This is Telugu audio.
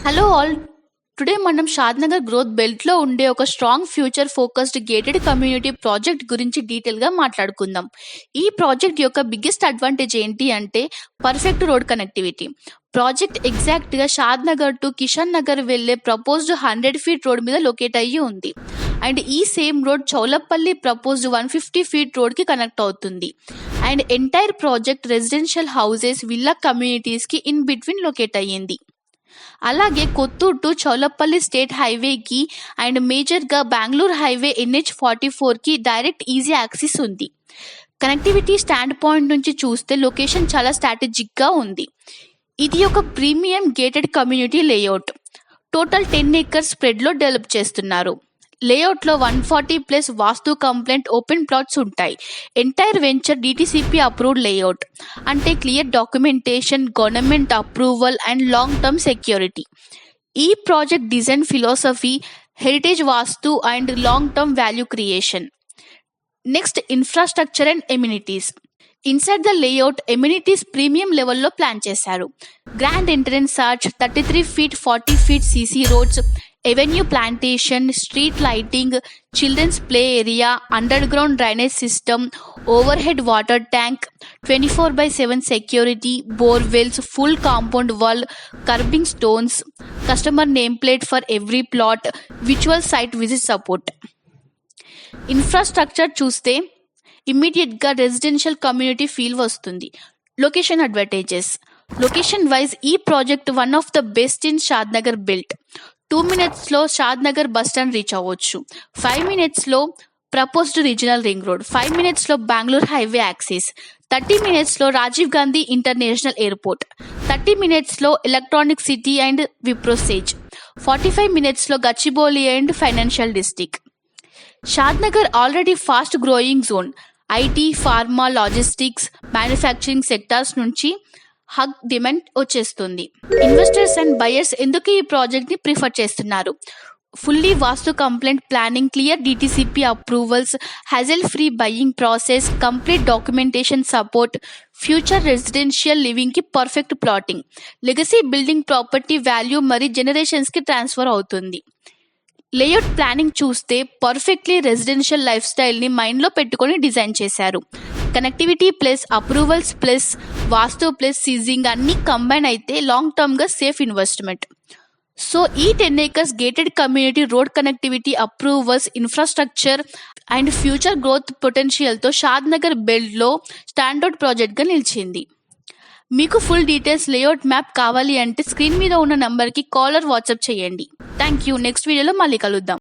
Hello all. టుడే మనం షాద్నగర్ గ్రోత్ బెల్ట్లో ఉండే ఒక strong future focused gated community project గురించి డీటెయిల్గా మాట్లాడుకుందాం. ఈ ప్రాజెక్ట్ యొక్క బిగ్గెస్ట్ అడ్వాంటేజ్ ఏంటి అంటే పర్ఫెక్ట్ రోడ్ కనెక్టివిటీ. ప్రాజెక్ట్ ఎగ్జాక్ట్గా షాద్నగర్ టు కిషన్ నగర్ వెళ్లే ప్రపోజ్డ్ 100 ఫీట్ రోడ్ మీద లొకేట్ అయ్యి ఉంది. అండ్ ఈ same road Chowlapalli proposed 150 feet రోడ్కి కనెక్ట్ అవుతుంది. And entire project residential houses, villa కమ్యూనిటీస్కి ఇన్ బిట్వీన్ లొకేట్ అయ్యింది. అలాగే కొత్తూరు టు చౌలపల్లి స్టేట్ హైవేకి అండ్ మేజర్గా బెంగళూరు హైవే NH44కి డైరెక్ట్ ఈజీ యాక్సెస్ ఉంది. కనెక్టివిటీ స్టాండ్ పాయింట్ నుంచి చూస్తే లొకేషన్ చాలా స్ట్రాటజిక్గా ఉంది. ఇది ఒక premium gated community layout. Total 10 acres స్ప్రెడ్లో డెవలప్ చేస్తున్నారు. లేఅవుట్లో 140+ వాస్తు కంప్లైంట్ ఓపెన్ ప్లాట్స్ ఉంటాయి. Entire venture DTCP approved layout, అంటే clear documentation, government approval and long term security. ఈ project design philosophy heritage vastu and long term value creation. Next, infrastructure and amenities. Inside the layout amenities premium లెవెల్లో ప్లాన్ చేశారు. Grand entrance arch, 33 feet 40 feet CC roads, avenue plantation, street lighting, children's play area, underground drainage system, overhead water tank, 24/7 security, borewells, full compound wall, curbing stones, customer name plate for every plot, visual site visit support. Infrastructure చూస్తే ఇమ్మీడియట్గా రెసిడెన్షియల్ కమ్యూనిటీ ఫీల్ వస్తుంది. Location advantages. లొకేషన్ వైజ్ ఈ project one of the best in Shadnagar belt. 2 minutesలో షాద్నగర్ బస్ స్టాండ్ రీచ్ అవ్వచ్చు. 5 minutesలో ప్రపోజ్డ్ రీజనల్ రింగ్ రోడ్. 5 minutesలో బెంగళూరు హైవే యాక్సెస్. 30 minutesలో రాజీవ్ గాంధీ ఇంటర్నేషనల్ ఎయిర్పోర్ట్. 30 minutesలో ఎలక్ట్రానిక్ సిటీ అండ్ విప్రోసేజ్. 45 minutesలో Gachibowli and financial district. Shadnagar already fast growing zone. IT, pharma, logistics, manufacturing sectors నుంచి హగ్ డిమాండ్ వచ్చేస్తుంది. ఇన్వెస్టర్స్ అండ్ బయర్స్ ఎందుకు ఈ ప్రాజెక్ట్ని ప్రిఫర్ చేస్తున్నారు? Fully vastu compliant planning, clear DTCP approvals, hassle free buying process, complete documentation support, future residential లివింగ్కి perfect plotting, legacy building property value మరి జనరేషన్స్కి ట్రాన్స్ఫర్ అవుతుంది. లేఅవుట్ ప్లానింగ్ చూస్తే పర్ఫెక్ట్లీ రెసిడెన్షియల్ లైఫ్ స్టైల్ని మైండ్లో పెట్టుకొని డిజైన్ చేశారు. Connectivity plus approvals plus vastu plus సీజింగ్ అన్నీ కంబైన్ అయితే లాంగ్ టర్మ్గా సేఫ్ ఇన్వెస్ట్మెంట్. సో ఈ 10 acres gated community road connectivity, approvals, infrastructure and future growth పొటెన్షియల్తో షాద్నగర్ బెల్ట్లో స్టాండర్డ్ ప్రాజెక్ట్గా నిలిచింది. మీకు ఫుల్ డీటెయిల్స్ లేఅవుట్ మ్యాప్ కావాలి అంటే స్క్రీన్ మీద ఉన్న నంబర్కి కాలర్ వాట్సాప్ చేయండి. Thank you. నెక్స్ట్ వీడియోలో మళ్ళీ కలుద్దాం.